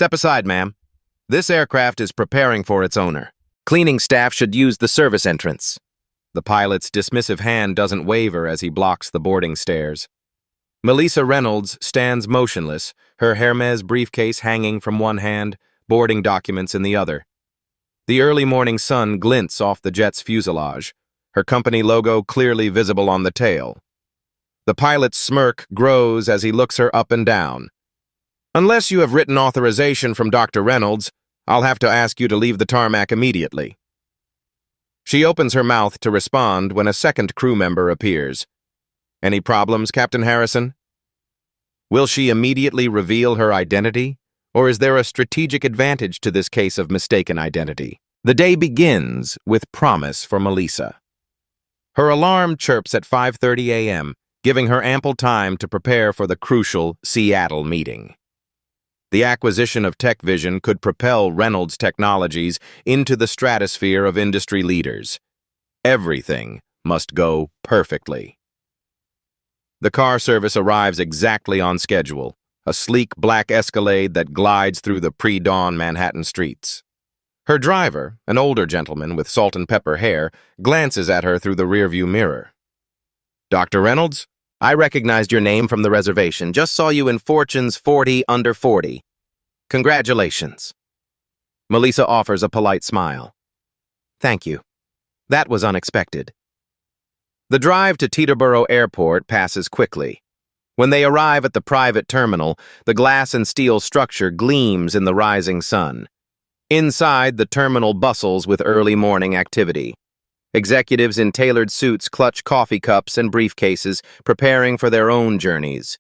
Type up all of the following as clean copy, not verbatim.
Step aside, ma'am. This aircraft is preparing for its owner. Cleaning staff should use the service entrance. The pilot's dismissive hand doesn't waver as he blocks the boarding stairs. Melissa Reynolds stands motionless, her Hermes briefcase hanging from one hand, boarding documents in the other. The early morning sun glints off the jet's fuselage, her company logo clearly visible on the tail. The pilot's smirk grows as he looks her up and down. Unless you have written authorization from Dr. Reynolds, I'll have to ask you to leave the tarmac immediately. She opens her mouth to respond when a second crew member appears. Any problems, Captain Harrison? Will she immediately reveal her identity, or is there a strategic advantage to this case of mistaken identity? The day begins with promise for Melissa. Her alarm chirps at 5:30 a.m., giving her ample time to prepare for the crucial Seattle meeting. The acquisition of Tech Vision could propel Reynolds Technologies into the stratosphere of industry leaders. Everything must go perfectly. The car service arrives exactly on schedule, a sleek black Escalade that glides through the pre-dawn Manhattan streets. Her driver, an older gentleman with salt and pepper hair, glances at her through the rearview mirror. Dr. Reynolds, I recognized your name from the reservation. Just saw you in Fortune's 40 Under 40. Congratulations. Melissa offers a polite smile. Thank you. That was unexpected. The drive to Teterboro Airport passes quickly. When they arrive at the private terminal, the glass and steel structure gleams in the rising sun. Inside, the terminal bustles with early morning activity. Executives in tailored suits clutch coffee cups and briefcases, preparing for their own journeys.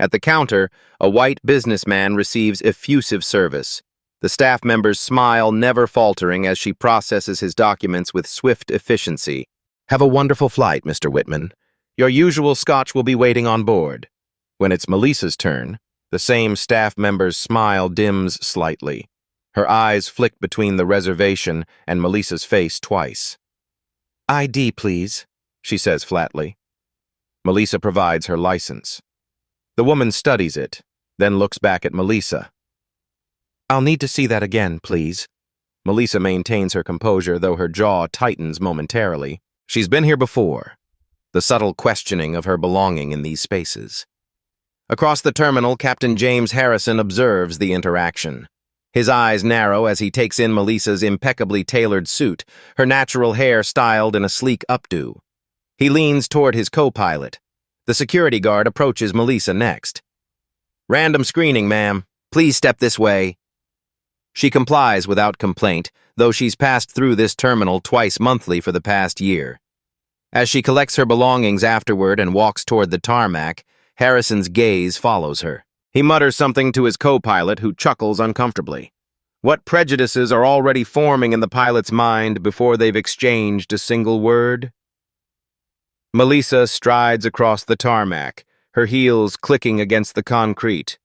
At the counter, a white businessman receives effusive service. The staff members smile, never faltering as she processes his documents with swift efficiency. Have a wonderful flight, Mr. Whitman. Your usual scotch will be waiting on board. When it's Melissa's turn, the same staff member's smile dims slightly. Her eyes flick between the reservation and Melissa's face twice. ID, please, she says flatly. Melissa provides her license. The woman studies it, then looks back at Melissa. I'll need to see that again, please. Melissa maintains her composure, though her jaw tightens momentarily. She's been here before. The subtle questioning of her belonging in these spaces. Across the terminal, Captain James Harrison observes the interaction. His eyes narrow as he takes in Melissa's impeccably tailored suit, her natural hair styled in a sleek updo. He leans toward his co-pilot. The security guard approaches Melissa next. Random screening, ma'am. Please step this way. She complies without complaint, though she's passed through this terminal twice monthly for the past year. As she collects her belongings afterward and walks toward the tarmac, Harrison's gaze follows her. He mutters something to his co-pilot, who chuckles uncomfortably. What prejudices are already forming in the pilot's mind before they've exchanged a single word? Melissa strides across the tarmac, her heels clicking against the concrete.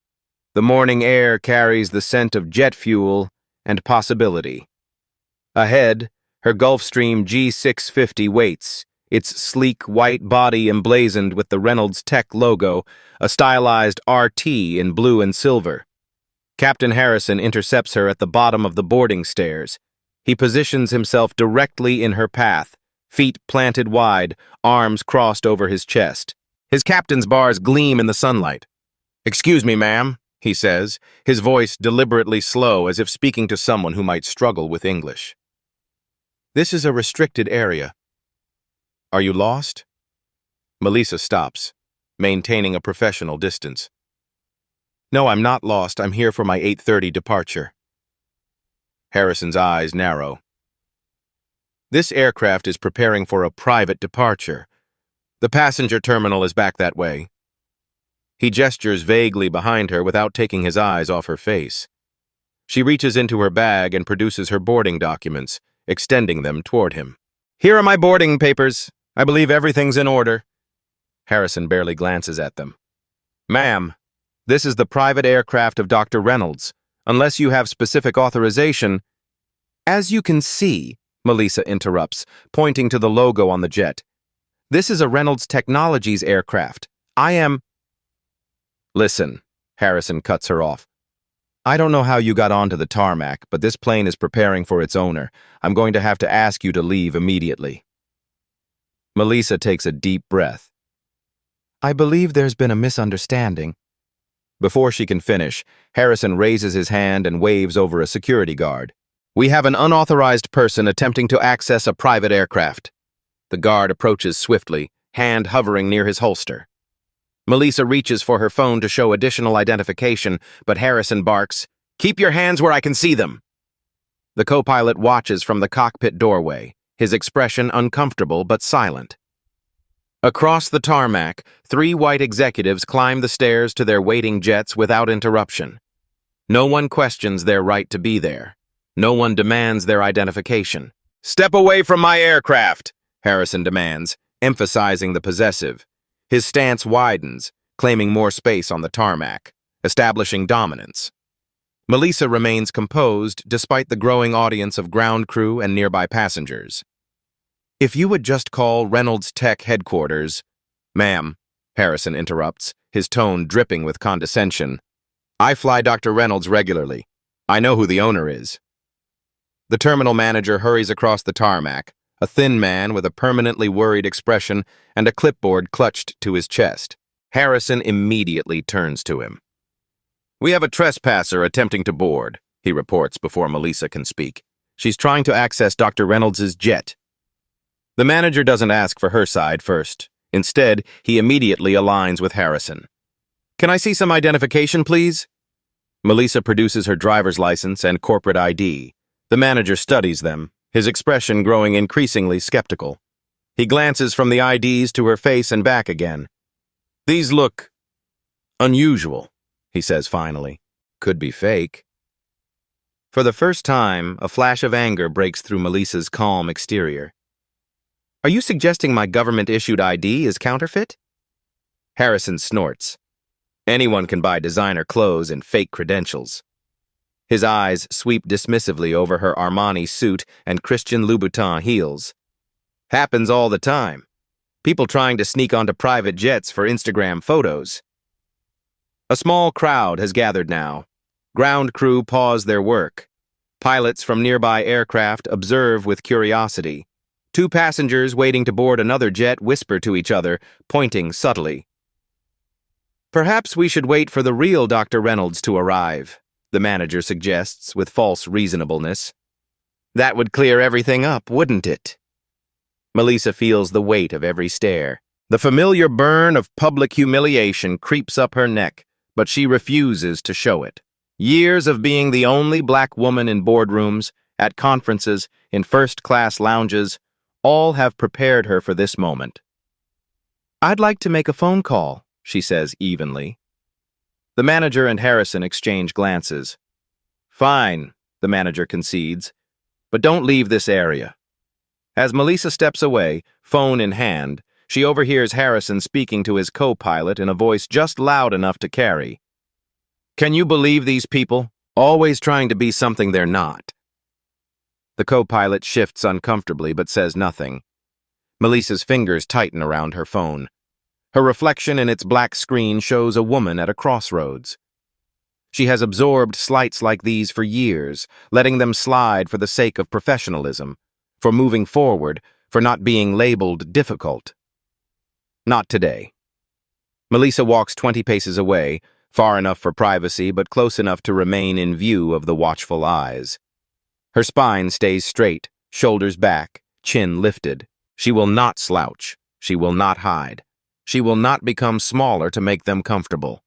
The morning air carries the scent of jet fuel and possibility. Ahead, her Gulfstream G650 waits, its sleek white body emblazoned with the Reynolds Tech logo, a stylized RT in blue and silver. Captain Harrison intercepts her at the bottom of the boarding stairs. He positions himself directly in her path, feet planted wide, arms crossed over his chest. His captain's bars gleam in the sunlight. "Excuse me, ma'am," he says, his voice deliberately slow as if speaking to someone who might struggle with English. "This is a restricted area. Are you lost?" Melissa stops, maintaining a professional distance. "No, I'm not lost. I'm here for my 8:30 departure." Harrison's eyes narrow. "This aircraft is preparing for a private departure. The passenger terminal is back that way." He gestures vaguely behind her without taking his eyes off her face. She reaches into her bag and produces her boarding documents, extending them toward him. "Here are my boarding papers. I believe everything's in order." Harrison barely glances at them. "Ma'am, this is the private aircraft of Dr. Reynolds. Unless you have specific authorization—" "As you can see," Melissa interrupts, pointing to the logo on the jet, "this is a Reynolds Technologies aircraft. I am—" "Listen," Harrison cuts her off. I don't know how you got onto the tarmac, but this plane is preparing for its owner. I'm going to have to ask you to leave immediately. Melissa takes a deep breath. I believe there's been a misunderstanding. Before she can finish, Harrison raises his hand and waves over a security guard. We have an unauthorized person attempting to access a private aircraft. The guard approaches swiftly, hand hovering near his holster. Melissa reaches for her phone to show additional identification, but Harrison barks, "Keep your hands where I can see them." The co-pilot watches from the cockpit doorway, his expression uncomfortable but silent. Across the tarmac, 3 white executives climb the stairs to their waiting jets without interruption. No one questions their right to be there. No one demands their identification. "Step away from my aircraft," Harrison demands, emphasizing the possessive. His stance widens, claiming more space on the tarmac, establishing dominance. Melissa remains composed despite the growing audience of ground crew and nearby passengers. If you would just call Reynolds Tech headquarters— Ma'am, Harrison interrupts, his tone dripping with condescension. I fly Dr. Reynolds regularly. I know who the owner is. The terminal manager hurries across the tarmac, a thin man with a permanently worried expression and a clipboard clutched to his chest. Harrison immediately turns to him. We have a trespasser attempting to board, he reports before Melissa can speak. She's trying to access Dr. Reynolds' jet. The manager doesn't ask for her side first. Instead, he immediately aligns with Harrison. Can I see some identification, please? Melissa produces her driver's license and corporate ID. The manager studies them, his expression growing increasingly skeptical. He glances from the IDs to her face and back again. These look unusual, he says finally. Could be fake. For the first time, a flash of anger breaks through Melissa's calm exterior. Are you suggesting my government-issued ID is counterfeit? Harrison snorts. Anyone can buy designer clothes and fake credentials. His eyes sweep dismissively over her Armani suit and Christian Louboutin heels. Happens all the time. People trying to sneak onto private jets for Instagram photos. A small crowd has gathered now. Ground crew pause their work. Pilots from nearby aircraft observe with curiosity. 2 passengers waiting to board another jet whisper to each other, pointing subtly. Perhaps we should wait for the real Dr. Reynolds to arrive, the manager suggests with false reasonableness. That would clear everything up, wouldn't it? Melissa feels the weight of every stare. The familiar burn of public humiliation creeps up her neck, but she refuses to show it. Years of being the only black woman in boardrooms, at conferences, in first-class lounges, all have prepared her for this moment. I'd like to make a phone call, she says evenly. The manager and Harrison exchange glances. Fine, the manager concedes, but don't leave this area. As Melissa steps away, phone in hand, she overhears Harrison speaking to his co-pilot in a voice just loud enough to carry. Can you believe these people? Always trying to be something they're not. The co-pilot shifts uncomfortably but says nothing. Melissa's fingers tighten around her phone. Her reflection in its black screen shows a woman at a crossroads. She has absorbed slights like these for years, letting them slide for the sake of professionalism, for moving forward, for not being labeled difficult. Not today. Melissa walks 20 paces away, far enough for privacy but close enough to remain in view of the watchful eyes. Her spine stays straight, shoulders back, chin lifted. She will not slouch. She will not hide. She will not become smaller to make them comfortable.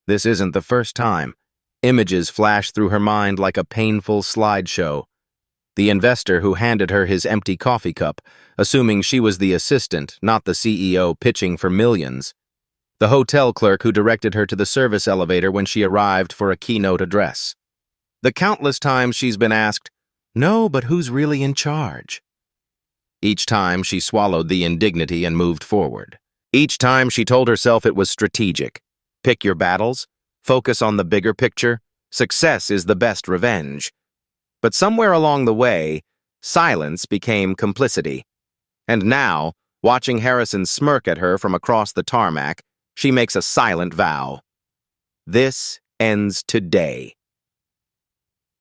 This isn't the first time. Images flash through her mind like a painful slideshow. The investor who handed her his empty coffee cup, assuming she was the assistant, not the CEO pitching for millions. The hotel clerk who directed her to the service elevator when she arrived for a keynote address. The countless times she's been asked, "No, but who's really in charge?" Each time she swallowed the indignity and moved forward. Each time she told herself it was strategic. Pick your battles, focus on the bigger picture, success is the best revenge. But somewhere along the way, silence became complicity. And now, watching Harrison smirk at her from across the tarmac, she makes a silent vow. This ends today.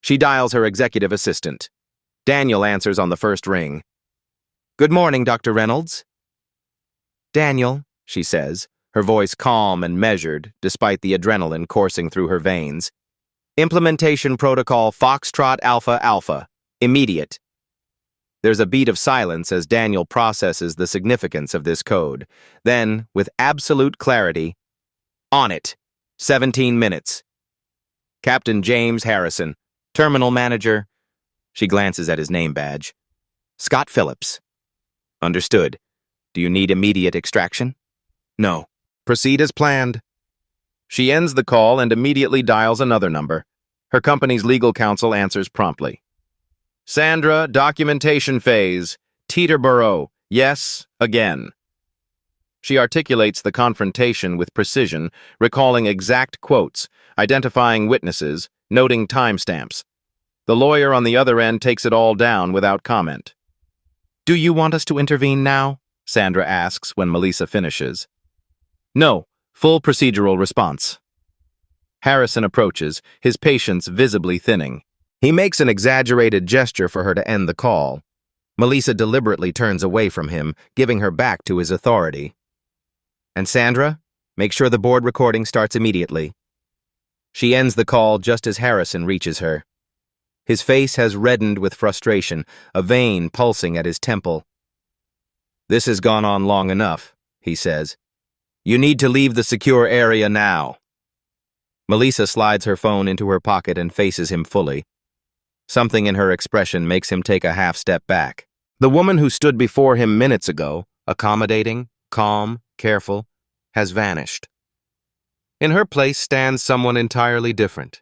She dials her executive assistant. Daniel answers on the first ring. "Good morning, Dr. Reynolds." "Daniel," she says, her voice calm and measured despite the adrenaline coursing through her veins. "Implementation protocol Foxtrot Alpha Alpha. Immediate." There's a beat of silence as Daniel processes the significance of this code. Then, with absolute clarity, "On it. 17 minutes. Captain James Harrison, Terminal Manager." She glances at his name badge. "Scott Phillips." "Understood. Do you need immediate extraction?" "No. Proceed as planned." She ends the call and immediately dials another number. Her company's legal counsel answers promptly. "Sandra, documentation phase. Teterboro. Yes, again." She articulates the confrontation with precision, recalling exact quotes, identifying witnesses, noting timestamps. The lawyer on the other end takes it all down without comment. "Do you want us to intervene now?" Sandra asks when Melissa finishes. "No, full procedural response." Harrison approaches, his patience visibly thinning. He makes an exaggerated gesture for her to end the call. Melissa deliberately turns away from him, giving her back to his authority. "And Sandra, make sure the board recording starts immediately." She ends the call just as Harrison reaches her. His face has reddened with frustration, a vein pulsing at his temple. "This has gone on long enough," he says. "You need to leave the secure area now." Melissa slides her phone into her pocket and faces him fully. Something in her expression makes him take a half step back. The woman who stood before him minutes ago, accommodating, calm, careful, has vanished. In her place stands someone entirely different.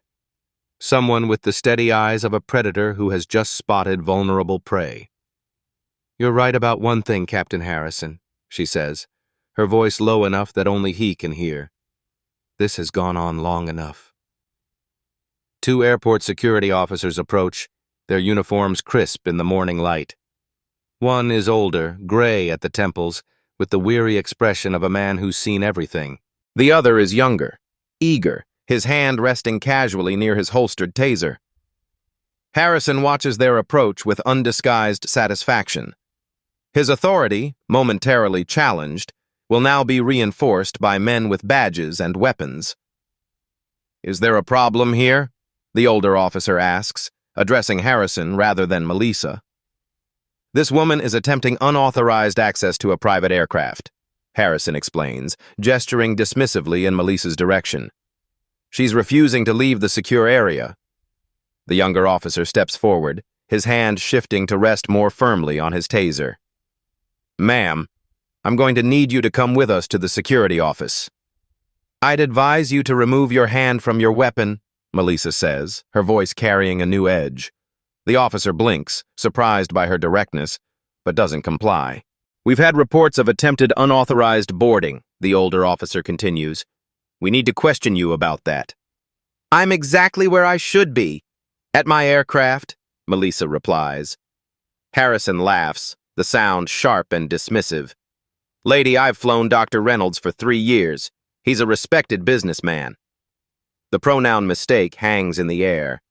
Someone with the steady eyes of a predator who has just spotted vulnerable prey. "You're right about one thing, Captain Harrison," she says, her voice low enough that only he can hear. "This has gone on long enough." Two airport security officers approach, their uniforms crisp in the morning light. One is older, gray at the temples, with the weary expression of a man who's seen everything. The other is younger, eager, his hand resting casually near his holstered taser. Harrison watches their approach with undisguised satisfaction. His authority, momentarily challenged, will now be reinforced by men with badges and weapons. "Is there a problem here?" the older officer asks, addressing Harrison rather than Melissa. "This woman is attempting unauthorized access to a private aircraft," Harrison explains, gesturing dismissively in Melissa's direction. "She's refusing to leave the secure area." The younger officer steps forward, his hand shifting to rest more firmly on his taser. "Ma'am, I'm going to need you to come with us to the security office." "I'd advise you to remove your hand from your weapon," Melissa says, her voice carrying a new edge. The officer blinks, surprised by her directness, but doesn't comply. "We've had reports of attempted unauthorized boarding," the older officer continues. "We need to question you about that." "I'm exactly where I should be. At my aircraft," Melissa replies. Harrison laughs, the sound sharp and dismissive. "Lady, I've flown Dr. Reynolds for 3 years. He's a respected businessman." The pronoun mistake hangs in the air.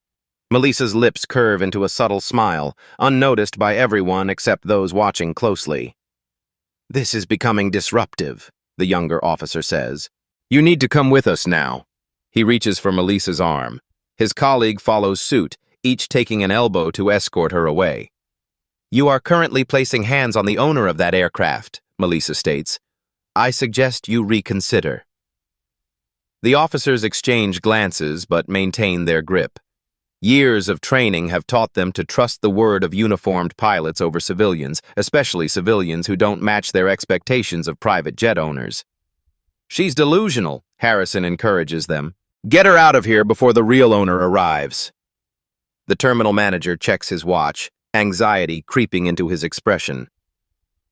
Melissa's lips curve into a subtle smile, unnoticed by everyone except those watching closely. "This is becoming disruptive," the younger officer says. "You need to come with us now." He reaches for Melissa's arm. His colleague follows suit, each taking an elbow to escort her away. "You are currently placing hands on the owner of that aircraft," Melissa states. "I suggest you reconsider." The officers exchange glances but maintain their grip. Years of training have taught them to trust the word of uniformed pilots over civilians, especially civilians who don't match their expectations of private jet owners. "She's delusional," Harrison encourages them. "Get her out of here before the real owner arrives." The terminal manager checks his watch, anxiety creeping into his expression.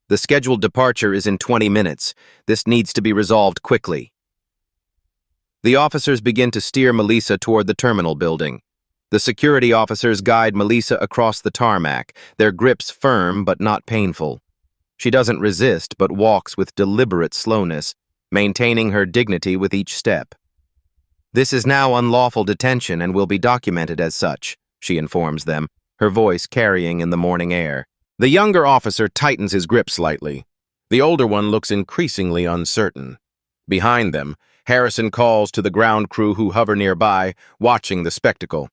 "The scheduled departure is in 20 minutes. This needs to be resolved quickly." The officers begin to steer Melissa toward the terminal building. The security officers guide Melissa across the tarmac, their grips firm but not painful. She doesn't resist but walks with deliberate slowness, maintaining her dignity with each step. This is now unlawful detention and will be documented as such, she informs them, her voice carrying in the morning air. The younger officer tightens his grip slightly. The older one looks increasingly uncertain. Behind them, Harrison calls to the ground crew who hover nearby, watching the spectacle.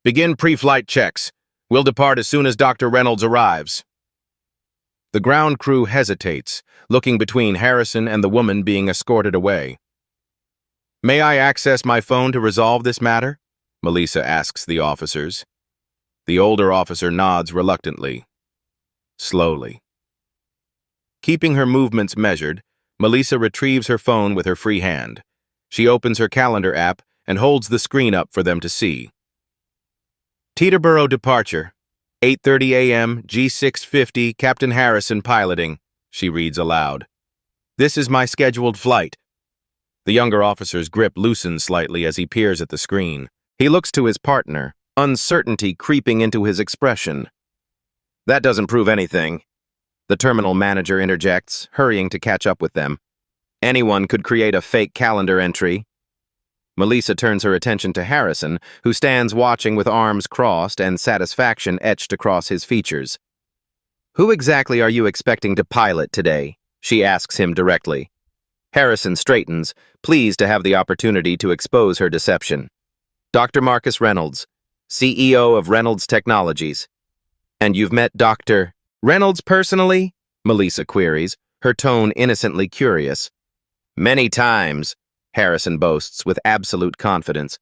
"Begin pre-flight checks. We'll depart as soon as Dr. Reynolds arrives." The ground crew hesitates, looking between Harrison and the woman being escorted away. "May I access my phone to resolve this matter?" Melissa asks the officers. The older officer nods reluctantly. Slowly. Keeping her movements measured, Melissa retrieves her phone with her free hand. She opens her calendar app and holds the screen up for them to see. "Teterboro departure. 8:30 a.m., G650, Captain Harrison piloting," she reads aloud. "This is my scheduled flight." The younger officer's grip loosens slightly as he peers at the screen. He looks to his partner, uncertainty creeping into his expression. "That doesn't prove anything," the terminal manager interjects, hurrying to catch up with them. "Anyone could create a fake calendar entry." Melissa turns her attention to Harrison, who stands watching with arms crossed and satisfaction etched across his features. "Who exactly are you expecting to pilot today?" she asks him directly. Harrison straightens, pleased to have the opportunity to expose her deception. "Dr. Marcus Reynolds, CEO of Reynolds Technologies." "And you've met Dr. Reynolds personally?" Melissa queries, her tone innocently curious. "Many times," Harrison boasts with absolute confidence.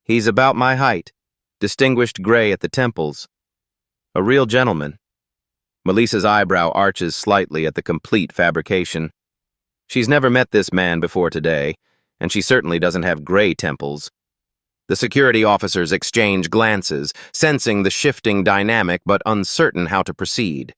"He's about my height, distinguished gray at the temples. A real gentleman." Melissa's eyebrow arches slightly at the complete fabrication. She's never met this man before today, and she certainly doesn't have gray temples. The security officers exchange glances, sensing the shifting dynamic but uncertain how to proceed.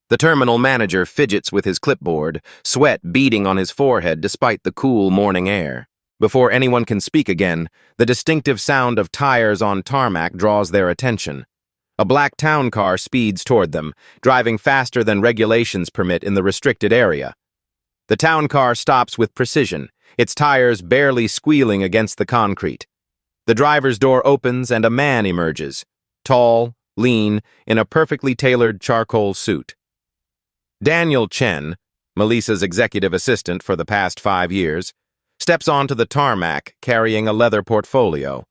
The terminal manager fidgets with his clipboard, sweat beading on his forehead despite the cool morning air. Before anyone can speak again, the distinctive sound of tires on tarmac draws their attention. A black town car speeds toward them, driving faster than regulations permit in the restricted area. The town car stops with precision, its tires barely squealing against the concrete. The driver's door opens and a man emerges, tall, lean, in a perfectly tailored charcoal suit. Daniel Chen, Melissa's executive assistant for the past 5 years, steps onto the tarmac carrying a leather portfolio.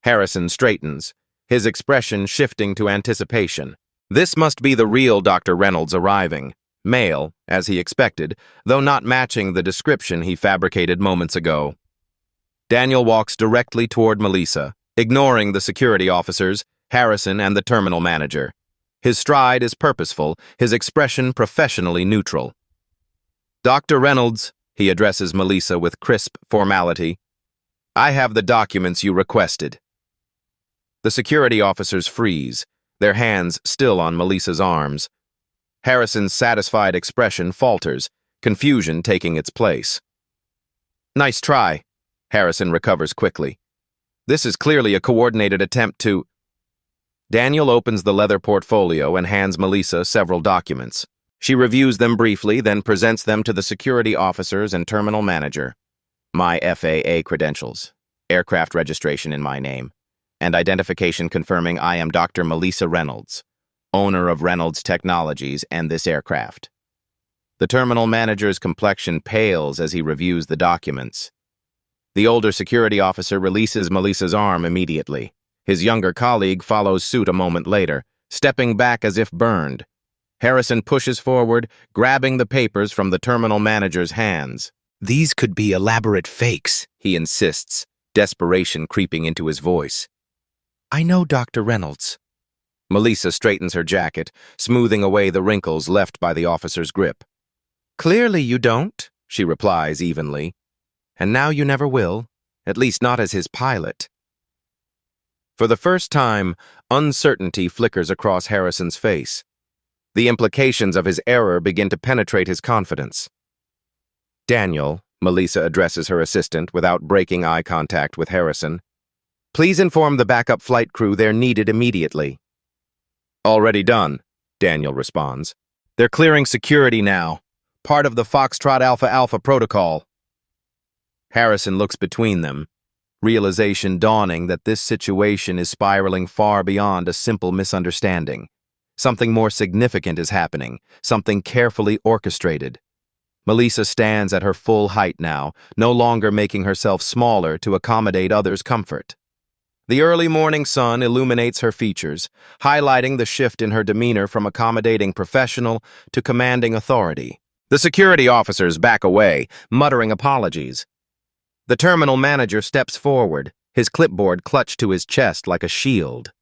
Harrison straightens, his expression shifting to anticipation. This must be the real Dr. Reynolds arriving, male, as he expected, though not matching the description he fabricated moments ago. Daniel walks directly toward Melissa, ignoring the security officers, Harrison, and the terminal manager. His stride is purposeful, his expression professionally neutral. "Dr. Reynolds," he addresses Melissa with crisp formality, "I have the documents you requested." The security officers freeze, their hands still on Melissa's arms. Harrison's satisfied expression falters, confusion taking its place. "Nice try," Harrison recovers quickly. "This is clearly a coordinated attempt to—" Daniel opens the leather portfolio and hands Melissa several documents. She reviews them briefly, then presents them to the security officers and terminal manager. "My FAA credentials, aircraft registration in my name, and identification confirming I am Dr. Melissa Reynolds, owner of Reynolds Technologies and this aircraft." The terminal manager's complexion pales as he reviews the documents. The older security officer releases Melissa's arm immediately. His younger colleague follows suit a moment later, stepping back as if burned. Harrison pushes forward, grabbing the papers from the terminal manager's hands. "These could be elaborate fakes," he insists, desperation creeping into his voice. "I know Dr. Reynolds." Melissa straightens her jacket, smoothing away the wrinkles left by the officer's grip. "Clearly you don't," she replies evenly. "And now you never will, at least not as his pilot." For the first time, uncertainty flickers across Harrison's face. The implications of his error begin to penetrate his confidence. "Daniel," Melissa addresses her assistant without breaking eye contact with Harrison, "please inform the backup flight crew they're needed immediately." "Already done," Daniel responds. "They're clearing security now, part of the Foxtrot Alpha Alpha protocol." Harrison looks between them, realization dawning that this situation is spiraling far beyond a simple misunderstanding. Something more significant is happening, something carefully orchestrated. Melissa stands at her full height now, no longer making herself smaller to accommodate others' comfort. The early morning sun illuminates her features, highlighting the shift in her demeanor from accommodating professional to commanding authority. The security officers back away, muttering apologies. The terminal manager steps forward, his clipboard clutched to his chest like a shield.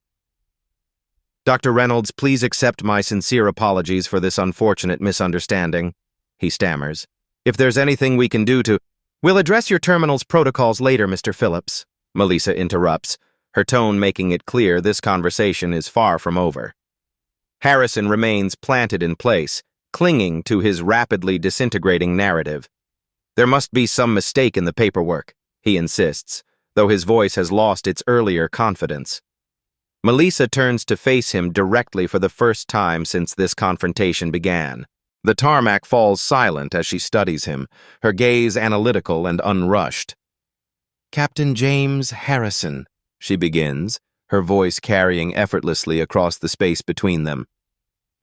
"Dr. Reynolds, please accept my sincere apologies for this unfortunate misunderstanding," he stammers. "If there's anything we can do to—" "We'll address your terminal's protocols later, Mr. Phillips," Melissa interrupts, her tone making it clear this conversation is far from over. Harrison remains planted in place, clinging to his rapidly disintegrating narrative. "There must be some mistake in the paperwork," he insists, though his voice has lost its earlier confidence. Melissa turns to face him directly for the first time since this confrontation began. The tarmac falls silent as she studies him, her gaze analytical and unrushed. "Captain James Harrison," she begins, her voice carrying effortlessly across the space between them.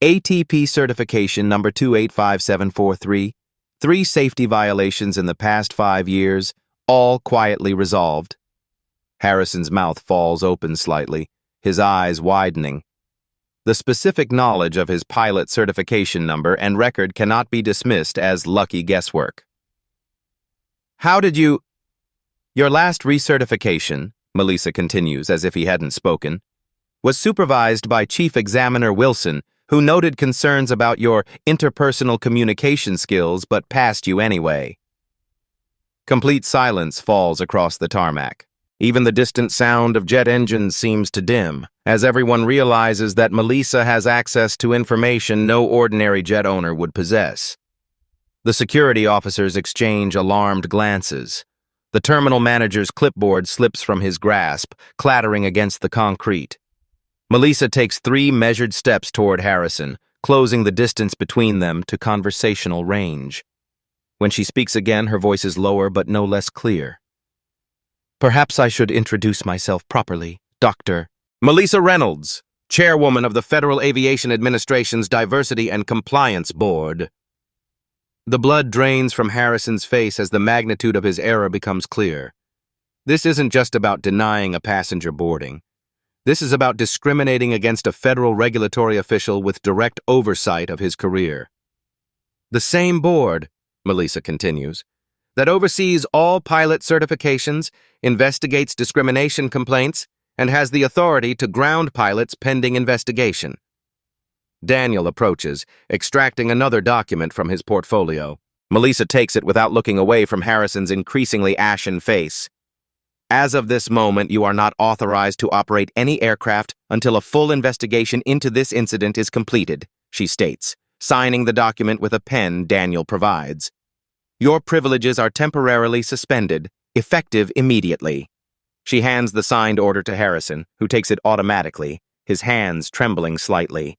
"ATP certification number 285743, 3 safety violations in the past 5 years, all quietly resolved." Harrison's mouth falls open slightly, his eyes widening. The specific knowledge of his pilot certification number and record cannot be dismissed as lucky guesswork. "How did you—" "Your last recertification," Melissa continues as if he hadn't spoken, "was supervised by Chief Examiner Wilson, who noted concerns about your interpersonal communication skills but passed you anyway." Complete silence falls across the tarmac. Even the distant sound of jet engines seems to dim, as everyone realizes that Melissa has access to information no ordinary jet owner would possess. The security officers exchange alarmed glances. The terminal manager's clipboard slips from his grasp, clattering against the concrete. Melissa takes 3 measured steps toward Harrison, closing the distance between them to conversational range. When she speaks again, her voice is lower but no less clear. "Perhaps I should introduce myself properly, Dr. Melissa Reynolds, chairwoman of the Federal Aviation Administration's Diversity and Compliance Board." The blood drains from Harrison's face as the magnitude of his error becomes clear. This isn't just about denying a passenger boarding. This is about discriminating against a federal regulatory official with direct oversight of his career. "The same board," Melissa continues, "that oversees all pilot certifications, investigates discrimination complaints, and has the authority to ground pilots pending investigation." Daniel approaches, extracting another document from his portfolio. Melissa takes it without looking away from Harrison's increasingly ashen face. "As of this moment, you are not authorized to operate any aircraft until a full investigation into this incident is completed," she states, signing the document with a pen Daniel provides. "Your privileges are temporarily suspended, effective immediately." She hands the signed order to Harrison, who takes it automatically, his hands trembling slightly.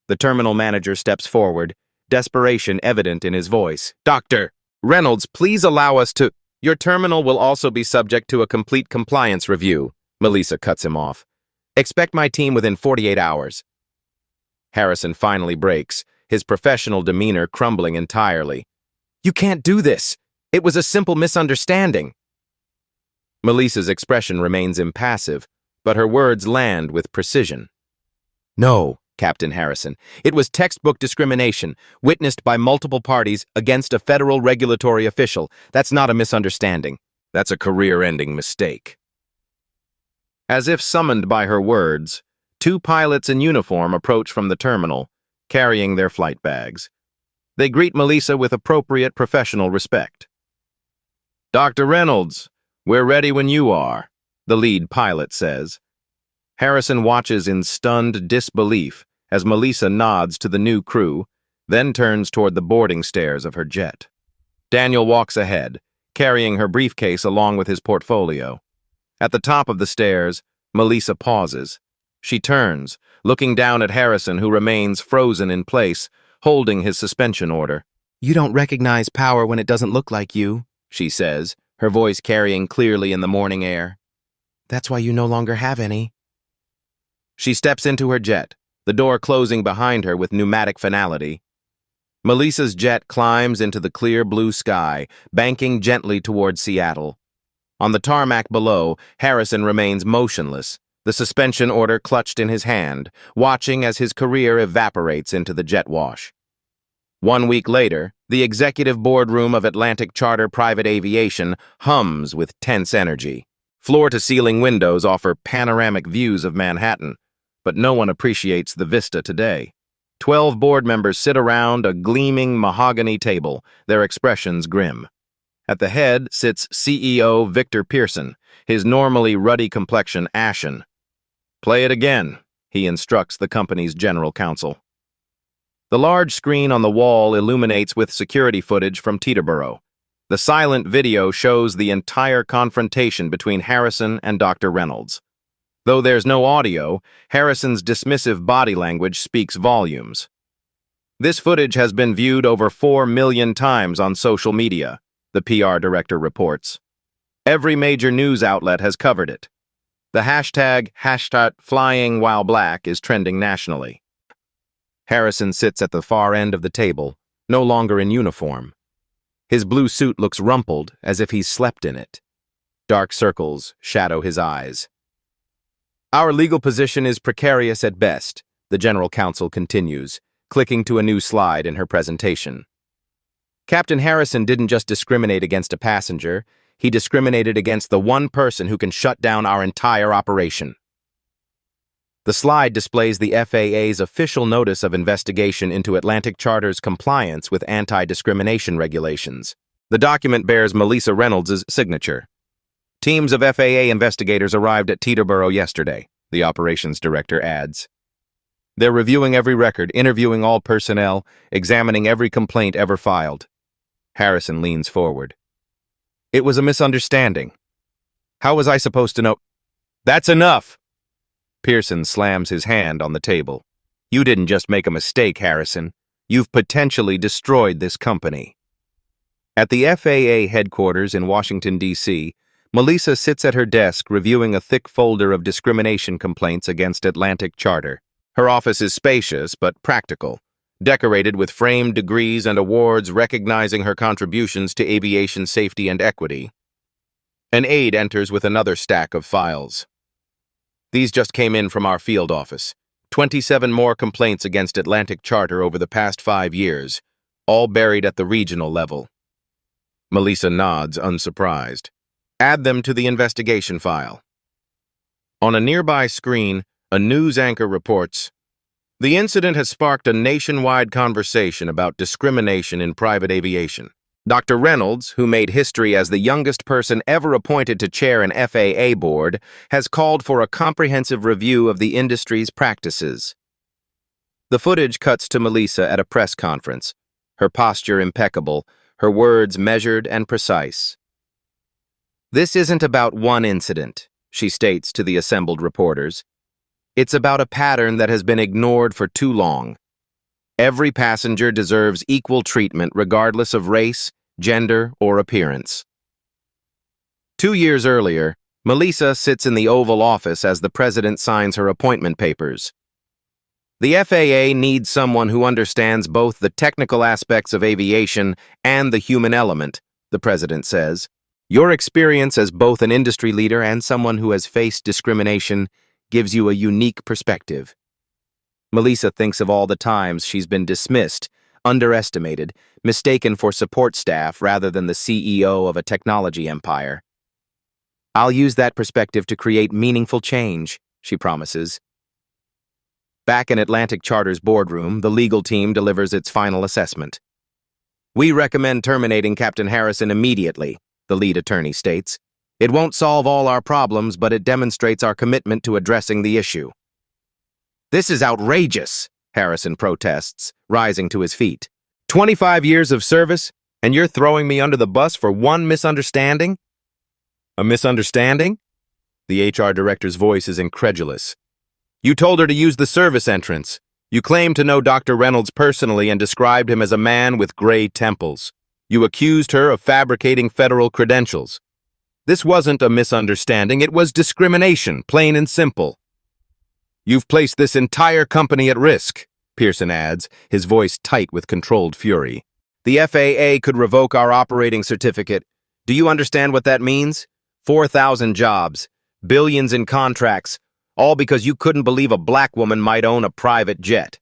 The terminal manager steps forward, desperation evident in his voice. "Dr. Reynolds, please allow us to—" "Your terminal will also be subject to a complete compliance review," Melissa cuts him off. "Expect my team within 48 hours. Harrison finally breaks, his professional demeanor crumbling entirely. "You can't do this. It was a simple misunderstanding." Melissa's expression remains impassive, but her words land with precision. "No, Captain Harrison. It was textbook discrimination, witnessed by multiple parties against a federal regulatory official. That's not a misunderstanding. That's a career-ending mistake." As if summoned by her words, 2 pilots in uniform approach from the terminal, carrying their flight bags. They greet Melissa with appropriate professional respect. "Dr. Reynolds, we're ready when you are," the lead pilot says. Harrison watches in stunned disbelief as Melissa nods to the new crew, then turns toward the boarding stairs of her jet. Daniel walks ahead, carrying her briefcase along with his portfolio. At the top of the stairs, Melissa pauses. She turns, looking down at Harrison, who remains frozen in place, holding his suspension order. "You don't recognize power when it doesn't look like you," she says, her voice carrying clearly in the morning air. "That's why you no longer have any." She steps into her jet, the door closing behind her with pneumatic finality. Melissa's jet climbs into the clear blue sky, banking gently towards Seattle. On the tarmac below, Harrison remains motionless, the suspension order clutched in his hand, watching as his career evaporates into the jet wash. 1 week later, the executive boardroom of Atlantic Charter Private Aviation hums with tense energy. Floor-to-ceiling windows offer panoramic views of Manhattan, but no one appreciates the vista today. 12 board members sit around a gleaming mahogany table, their expressions grim. At the head sits CEO Victor Pearson, his normally ruddy complexion ashen. "Play it again," he instructs the company's general counsel. The large screen on the wall illuminates with security footage from Teterboro. The silent video shows the entire confrontation between Harrison and Dr. Reynolds. Though there's no audio, Harrison's dismissive body language speaks volumes. This footage has been viewed over 4 million times on social media, the PR director reports. Every major news outlet has covered it. The hashtag #FlyingWhileBlack is trending nationally. Harrison sits at the far end of the table, no longer in uniform. His blue suit looks rumpled, as if he's slept in it. Dark circles shadow his eyes. "Our legal position is precarious at best," the general counsel continues, clicking to a new slide in her presentation. "Captain Harrison didn't just discriminate against a passenger, he discriminated against the one person who can shut down our entire operation." The slide displays the FAA's official notice of investigation into Atlantic Charter's compliance with anti-discrimination regulations. The document bears Melissa Reynolds' signature. "Teams of FAA investigators arrived at Teterboro yesterday," the operations director adds. "They're reviewing every record, interviewing all personnel, examining every complaint ever filed." Harrison leans forward. "It was a misunderstanding. How was I supposed to know?" "That's enough!" Pearson slams his hand on the table. "You didn't just make a mistake, Harrison. You've potentially destroyed this company." At the FAA headquarters in Washington, D.C., Melissa sits at her desk reviewing a thick folder of discrimination complaints against Atlantic Charter. Her office is spacious but practical, decorated with framed degrees and awards recognizing her contributions to aviation safety and equity. An aide enters with another stack of files. "These just came in from our field office. 27 more complaints against Atlantic Charter over the past 5 years, all buried at the regional level." Melissa nods, unsurprised. "Add them to the investigation file." On a nearby screen, a news anchor reports, "The incident has sparked a nationwide conversation about discrimination in private aviation. Dr. Reynolds, who made history as the youngest person ever appointed to chair an FAA board, has called for a comprehensive review of the industry's practices." The footage cuts to Melissa at a press conference, her posture impeccable, her words measured and precise. "This isn't about one incident," she states to the assembled reporters. "It's about a pattern that has been ignored for too long. Every passenger deserves equal treatment regardless of race, gender, or appearance." 2 years earlier, Melissa sits in the Oval Office as the president signs her appointment papers. "The FAA needs someone who understands both the technical aspects of aviation and the human element," the president says. "Your experience as both an industry leader and someone who has faced discrimination gives you a unique perspective." Melissa thinks of all the times she's been dismissed, underestimated, mistaken for support staff rather than the CEO of a technology empire. "I'll use that perspective to create meaningful change," she promises. Back in Atlantic Charter's boardroom, the legal team delivers its final assessment. "We recommend terminating Captain Harrison immediately," the lead attorney states. "It won't solve all our problems, but it demonstrates our commitment to addressing the issue." "This is outrageous," Harrison protests, rising to his feet. 25 years of service, and you're throwing me under the bus for one misunderstanding?" "A misunderstanding?" The HR director's voice is incredulous. "You told her to use the service entrance. You claimed to know Dr. Reynolds personally and described him as a man with gray temples. You accused her of fabricating federal credentials. This wasn't a misunderstanding, it was discrimination, plain and simple. You've placed this entire company at risk, Pearson adds, his voice tight with controlled fury. The FAA could revoke our operating certificate. Do you understand what that means? 4,000 jobs, billions in contracts, all because you couldn't believe a black woman might own a private jet.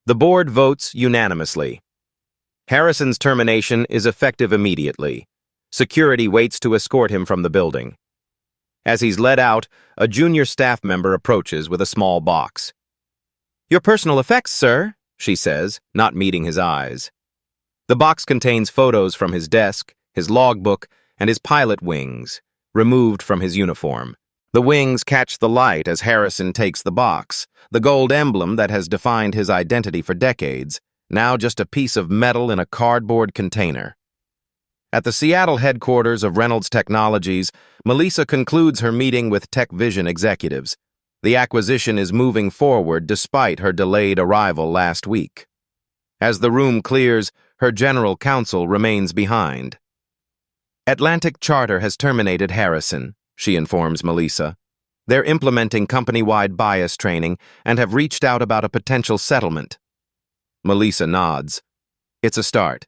The board votes unanimously. Harrison's termination is effective immediately. Security waits to escort him from the building. As he's led out, a junior staff member approaches with a small box. "Your personal effects, sir," she says, not meeting his eyes. The box contains photos from his desk, his logbook, and his pilot wings, removed from his uniform. The wings catch the light as Harrison takes the box, the gold emblem that has defined his identity for decades, now just a piece of metal in a cardboard container. At the Seattle headquarters of Reynolds Technologies, Melissa concludes her meeting with Tech Vision executives. The acquisition is moving forward despite her delayed arrival last week. As the room clears, her general counsel remains behind. Atlantic Charter has terminated Harrison, she informs Melissa. They're implementing company-wide bias training and have reached out about a potential settlement. Melissa nods. It's a start.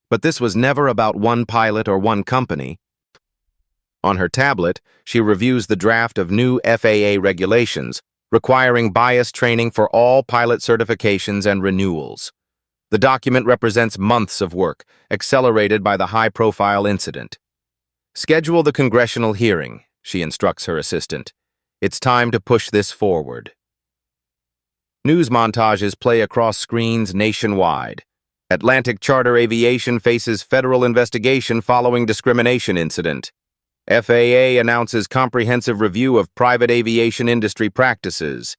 But this was never about one pilot or one company. On her tablet, she reviews the draft of new FAA regulations, requiring bias training for all pilot certifications and renewals. The document represents months of work, accelerated by the high-profile incident. Schedule the congressional hearing, she instructs her assistant. It's time to push this forward. News montages play across screens nationwide. Atlantic Charter Aviation faces federal investigation following discrimination incident. FAA announces comprehensive review of private aviation industry practices.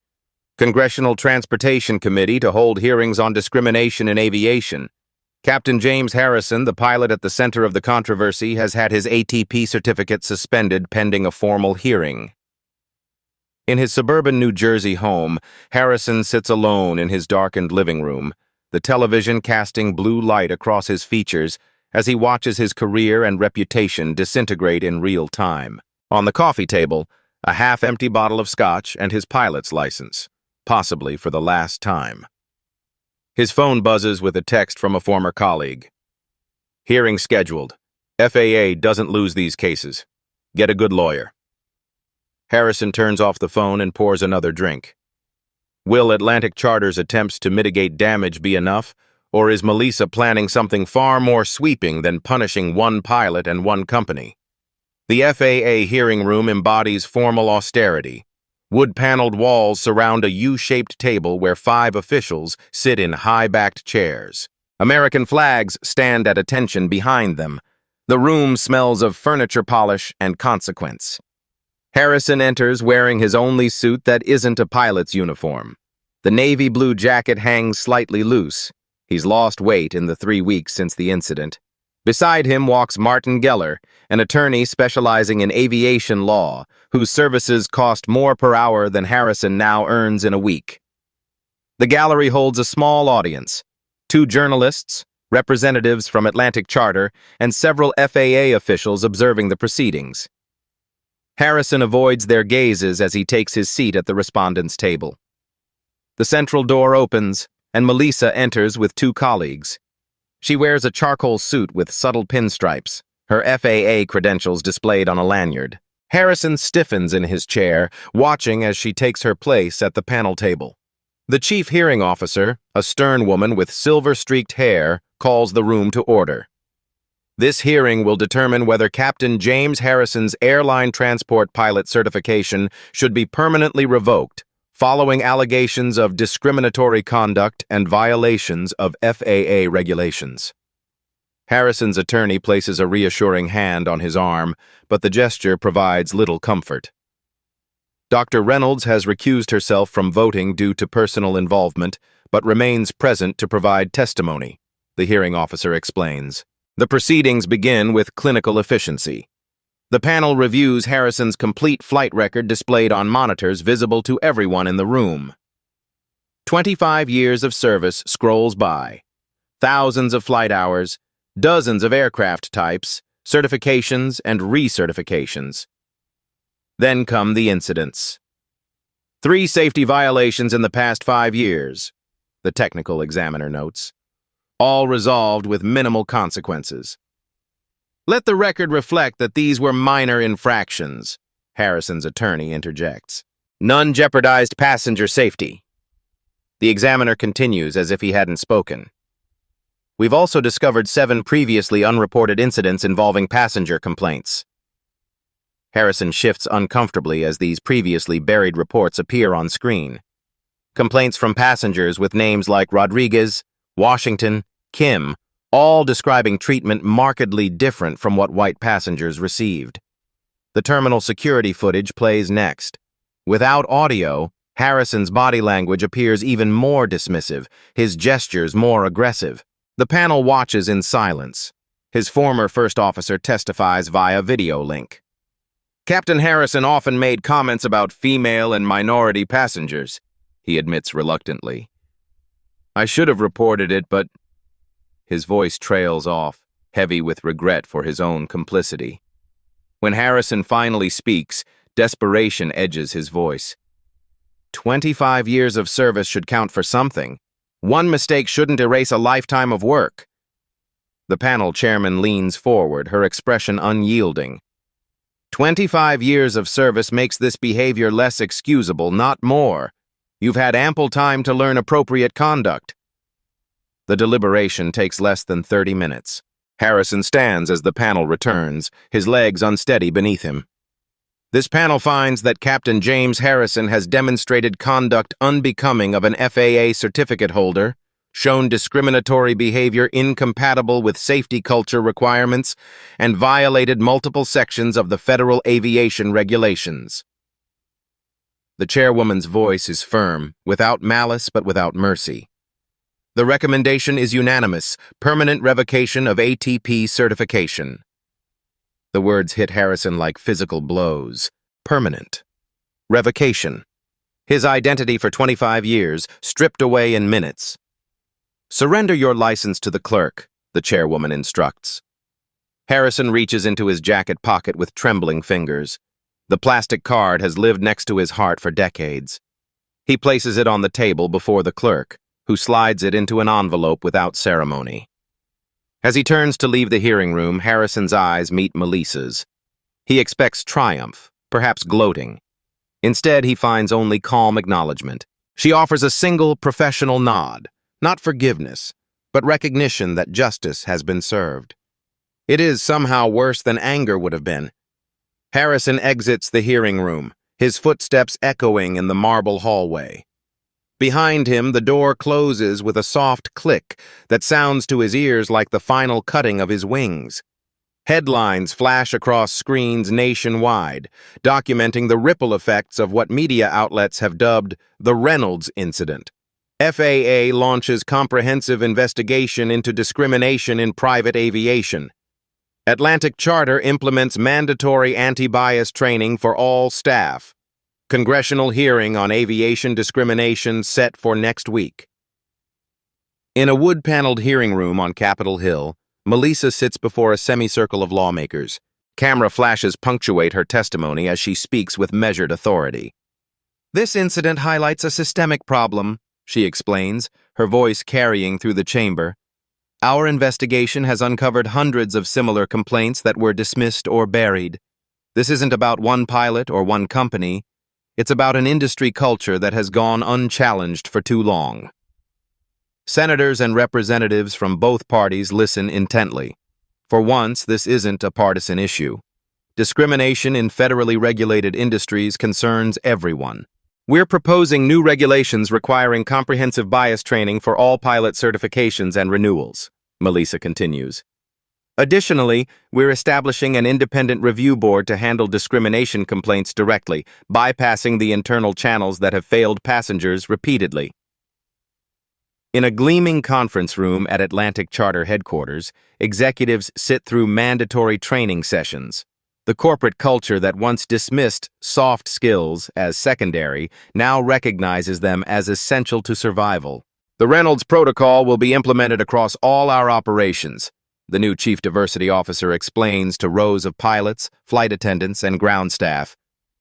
Congressional Transportation Committee to hold hearings on discrimination in aviation. Captain James Harrison, the pilot at the center of the controversy, has had his ATP certificate suspended pending a formal hearing. In his suburban New Jersey home, Harrison sits alone in his darkened living room, the television casting blue light across his features as he watches his career and reputation disintegrate in real time. On the coffee table, a half-empty bottle of scotch and his pilot's license, possibly for the last time. His phone buzzes with a text from a former colleague. Hearing scheduled. FAA doesn't lose these cases. Get a good lawyer. Harrison turns off the phone and pours another drink. Will Atlantic Charter's attempts to mitigate damage be enough, or is Melissa planning something far more sweeping than punishing one pilot and one company? The FAA hearing room embodies formal austerity. Wood-paneled walls surround a U-shaped table where 5 officials sit in high-backed chairs. American flags stand at attention behind them. The room smells of furniture polish and consequence. Harrison enters wearing his only suit that isn't a pilot's uniform. The navy blue jacket hangs slightly loose. He's lost weight in the 3 weeks since the incident. Beside him walks Martin Geller, an attorney specializing in aviation law, whose services cost more per hour than Harrison now earns in a week. The gallery holds a small audience: 2 journalists, representatives from Atlantic Charter, and several FAA officials observing the proceedings. Harrison avoids their gazes as he takes his seat at the respondents' table. The central door opens, and Melissa enters with 2 colleagues. She wears a charcoal suit with subtle pinstripes, her FAA credentials displayed on a lanyard. Harrison stiffens in his chair, watching as she takes her place at the panel table. The chief hearing officer, a stern woman with silver-streaked hair, calls the room to order. This hearing will determine whether Captain James Harrison's airline transport pilot certification should be permanently revoked, following allegations of discriminatory conduct and violations of FAA regulations. Harrison's attorney places a reassuring hand on his arm, but the gesture provides little comfort. Dr. Reynolds has recused herself from voting due to personal involvement, but remains present to provide testimony, the hearing officer explains. The proceedings begin with clinical efficiency. The panel reviews Harrison's complete flight record displayed on monitors visible to everyone in the room. 25 years of service scrolls by. Thousands of flight hours, dozens of aircraft types, certifications, and recertifications. Then come the incidents. 3 safety violations in the past 5 years, the technical examiner notes, all resolved with minimal consequences. Let the record reflect that these were minor infractions, Harrison's attorney interjects. None jeopardized passenger safety. The examiner continues as if he hadn't spoken. We've also discovered 7 previously unreported incidents involving passenger complaints. Harrison shifts uncomfortably as these previously buried reports appear on screen. Complaints from passengers with names like Rodriguez, Washington, Kim, all describing treatment markedly different from what white passengers received. The terminal security footage plays next. Without audio, Harrison's body language appears even more dismissive, his gestures more aggressive. The panel watches in silence. His former first officer testifies via video link. Captain Harrison often made comments about female and minority passengers, he admits reluctantly. I should have reported it, but... His voice trails off, heavy with regret for his own complicity. When Harrison finally speaks, desperation edges his voice. 25 years of service should count for something. One mistake shouldn't erase a lifetime of work. The panel chairman leans forward, her expression unyielding. 25 years of service makes this behavior less excusable, not more. You've had ample time to learn appropriate conduct. The deliberation takes less than 30 minutes. Harrison stands as the panel returns, his legs unsteady beneath him. This panel finds that Captain James Harrison has demonstrated conduct unbecoming of an FAA certificate holder, shown discriminatory behavior incompatible with safety culture requirements, and violated multiple sections of the Federal Aviation Regulations. The chairwoman's voice is firm, without malice but without mercy. The recommendation is unanimous, permanent revocation of ATP certification. The words hit Harrison like physical blows. Permanent. Revocation. His identity for 25 years, stripped away in minutes. Surrender your license to the clerk, the chairwoman instructs. Harrison reaches into his jacket pocket with trembling fingers. The plastic card has lived next to his heart for decades. He places it on the table before the clerk, who slides it into an envelope without ceremony. As he turns to leave the hearing room, Harrison's eyes meet Melissa's. He expects triumph, perhaps gloating. Instead, he finds only calm acknowledgement. She offers a single professional nod, not forgiveness, but recognition that justice has been served. It is somehow worse than anger would have been. Harrison exits the hearing room, his footsteps echoing in the marble hallway. Behind him, the door closes with a soft click that sounds to his ears like the final cutting of his wings. Headlines flash across screens nationwide, documenting the ripple effects of what media outlets have dubbed the Reynolds Incident. FAA launches comprehensive investigation into discrimination in private aviation. Atlantic Charter implements mandatory anti-bias training for all staff. Congressional hearing on aviation discrimination set for next week. In a wood-paneled hearing room on Capitol Hill, Melissa sits before a semicircle of lawmakers. Camera flashes punctuate her testimony as she speaks with measured authority. This incident highlights a systemic problem, she explains, her voice carrying through the chamber. Our investigation has uncovered hundreds of similar complaints that were dismissed or buried. This isn't about one pilot or one company. It's about an industry culture that has gone unchallenged for too long. Senators and representatives from both parties listen intently. For once, this isn't a partisan issue. Discrimination in federally regulated industries concerns everyone. We're proposing new regulations requiring comprehensive bias training for all pilot certifications and renewals, Melissa continues. Additionally, we're establishing an independent review board to handle discrimination complaints directly, bypassing the internal channels that have failed passengers repeatedly. In a gleaming conference room at Atlantic Charter headquarters, executives sit through mandatory training sessions. The corporate culture that once dismissed soft skills as secondary now recognizes them as essential to survival. The Reynolds Protocol will be implemented across all our operations. the new chief diversity officer explains to rows of pilots, flight attendants, and ground staff.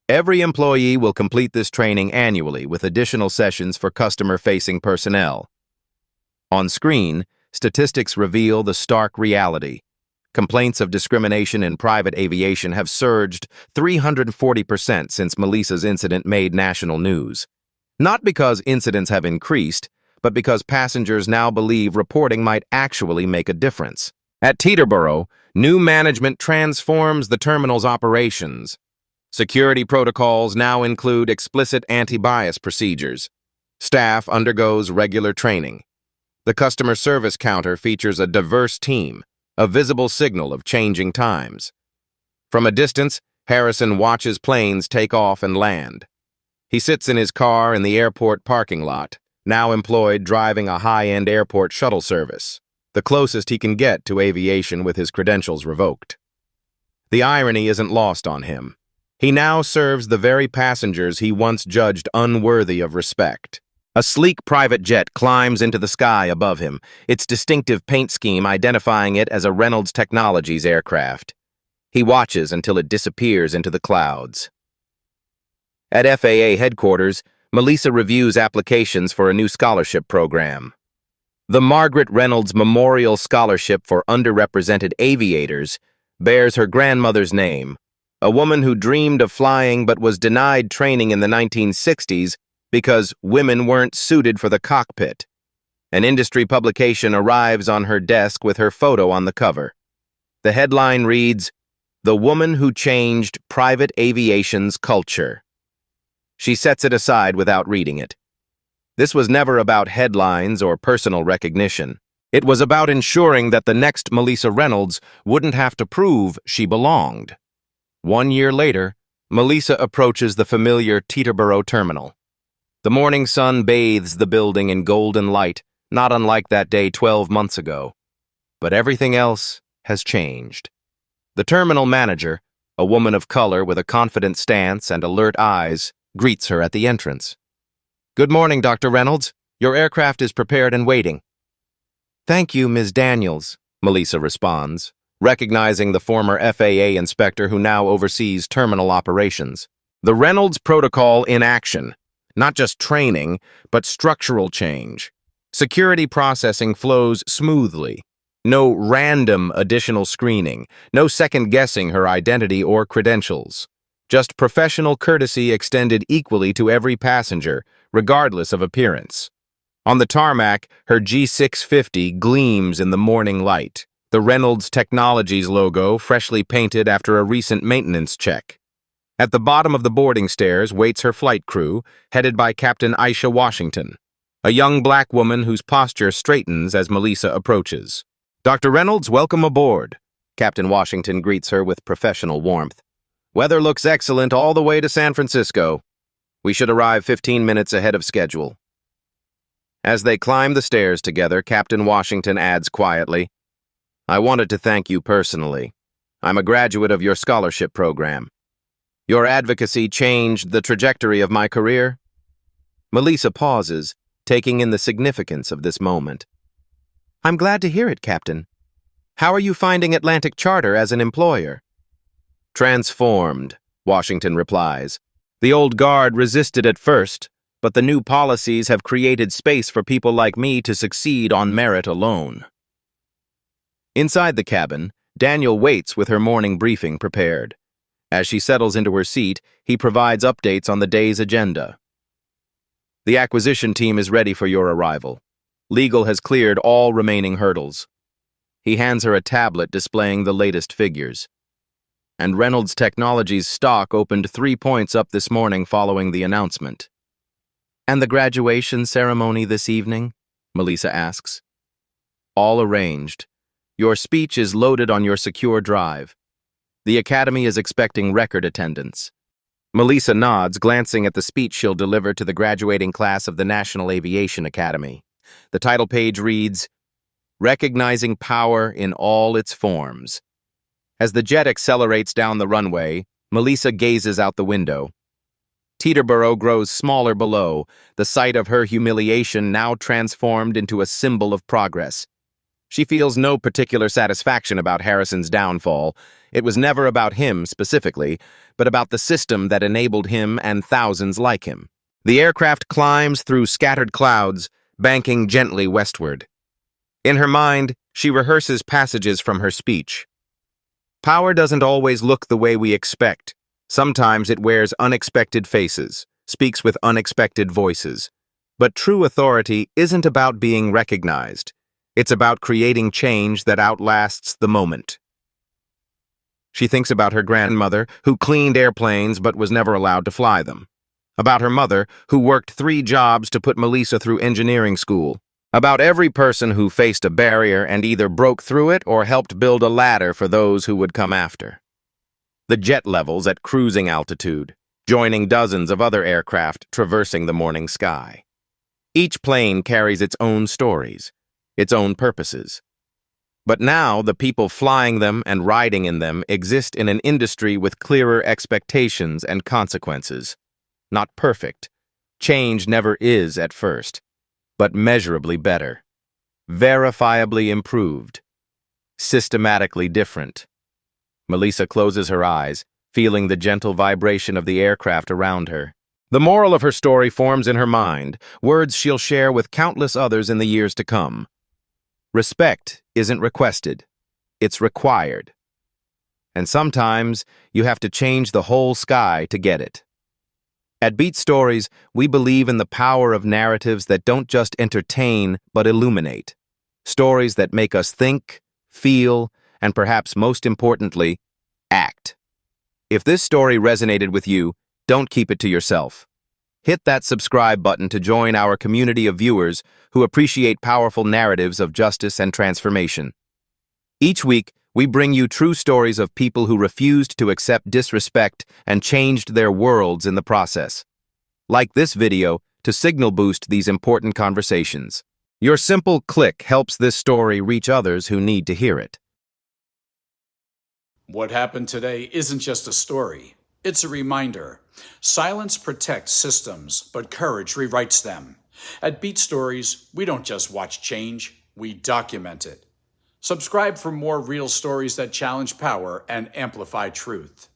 Every employee will complete this training annually with additional sessions for customer-facing personnel. On screen, statistics reveal the stark reality. Complaints of discrimination in private aviation have surged 340% since Melissa's incident made national news. Not because incidents have increased, but because passengers now believe reporting might actually make a difference. At Teterboro, new management transforms the terminal's operations. Security protocols now include explicit anti-bias procedures. Staff undergoes regular training. The customer service counter features a diverse team, a visible signal of changing times. From a distance, Harrison watches planes take off and land. He sits in his car in the airport parking lot, now employed driving a high-end airport shuttle service, the closest he can get to aviation with his credentials revoked. The irony isn't lost on him. He now serves the very passengers he once judged unworthy of respect. A sleek private jet climbs into the sky above him, its distinctive paint scheme identifying it as a Reynolds Technologies aircraft. He watches until it disappears into the clouds. At FAA headquarters, Melissa reviews applications for a new scholarship program. The Margaret Reynolds Memorial Scholarship for Underrepresented Aviators bears her grandmother's name, a woman who dreamed of flying but was denied training in the 1960s because women weren't suited for the cockpit. An industry publication arrives on her desk with her photo on the cover. The headline reads, "The Woman Who Changed Private Aviation's Culture." She sets it aside without reading it. This was never about headlines or personal recognition. It was about ensuring that the next Melissa Reynolds wouldn't have to prove she belonged. 1 year later, Melissa approaches the familiar Teterboro terminal. The morning sun bathes the building in golden light, not unlike that day 12 months ago. But everything else has changed. The terminal manager, a woman of color with a confident stance and alert eyes, greets her at the entrance. "Good morning, Dr. Reynolds. Your aircraft is prepared and waiting." "Thank you, Ms. Daniels," Melissa responds, recognizing the former FAA inspector who now oversees terminal operations. The Reynolds Protocol in action. Not just training, but structural change. Security processing flows smoothly. No random additional screening, no second-guessing her identity or credentials. Just professional courtesy extended equally to every passenger, regardless of appearance. On the tarmac, her G650 gleams in the morning light, the Reynolds Technologies logo freshly painted after a recent maintenance check. At the bottom of the boarding stairs waits her flight crew, headed by Captain Aisha Washington, a young black woman whose posture straightens as Melissa approaches. "Dr. Reynolds, welcome aboard." Captain Washington greets her with professional warmth. "Weather looks excellent all the way to San Francisco. We should arrive 15 minutes ahead of schedule." As they climb the stairs together, Captain Washington adds quietly, "I wanted to thank you personally. I'm a graduate of your scholarship program. Your advocacy changed the trajectory of my career." Melissa pauses, taking in the significance of this moment. "I'm glad to hear it, Captain. How are you finding Atlantic Charter as an employer?" "Transformed," Washington replies. "The old guard resisted at first, but the new policies have created space for people like me to succeed on merit alone." Inside the cabin, Daniel waits with her morning briefing prepared. As she settles into her seat, he provides updates on the day's agenda. "The acquisition team is ready for your arrival. Legal has cleared all remaining hurdles." He hands her a tablet displaying the latest figures. "And Reynolds Technologies stock opened 3 points up this morning following the announcement." "And the graduation ceremony this evening?" Melissa asks. "All arranged. Your speech is loaded on your secure drive. The Academy is expecting record attendance." Melissa nods, glancing at the speech she'll deliver to the graduating class of the National Aviation Academy. The title page reads, "Recognizing Power in All Its Forms." As the jet accelerates down the runway, Melissa gazes out the window. Teterboro grows smaller below, the site of her humiliation now transformed into a symbol of progress. She feels no particular satisfaction about Harrison's downfall. It was never about him specifically, but about the system that enabled him and thousands like him. The aircraft climbs through scattered clouds, banking gently westward. In her mind, she rehearses passages from her speech. Power doesn't always look the way we expect. Sometimes it wears unexpected faces, speaks with unexpected voices. But true authority isn't about being recognized. It's about creating change that outlasts the moment. She thinks about her grandmother, who cleaned airplanes but was never allowed to fly them. About her mother, who worked 3 jobs to put Melissa through engineering school. About every person who faced a barrier and either broke through it or helped build a ladder for those who would come after. The jet levels at cruising altitude, joining dozens of other aircraft traversing the morning sky. Each plane carries its own stories, its own purposes. But now the people flying them and riding in them exist in an industry with clearer expectations and consequences. Not perfect. Change never is at first, but measurably better. Verifiably improved. Systematically different. Melissa closes her eyes, feeling the gentle vibration of the aircraft around her. The moral of her story forms in her mind, words she'll share with countless others in the years to come. Respect isn't requested, it's required. And sometimes you have to change the whole sky to get it. At Beat Stories, we believe in the power of narratives that don't just entertain but illuminate. Stories that make us think, feel, and perhaps most importantly, act. If this story resonated with you, don't keep it to yourself. Hit that subscribe button to join our community of viewers who appreciate powerful narratives of justice and transformation. Each week, we bring you true stories of people who refused to accept disrespect and changed their worlds in the process. Like this video to signal boost these important conversations. Your simple click helps this story reach others who need to hear it. What happened today isn't just a story. It's a reminder. Silence protects systems, but courage rewrites them. At Beat Stories, we don't just watch change, we document it. Subscribe for more real stories that challenge power and amplify truth.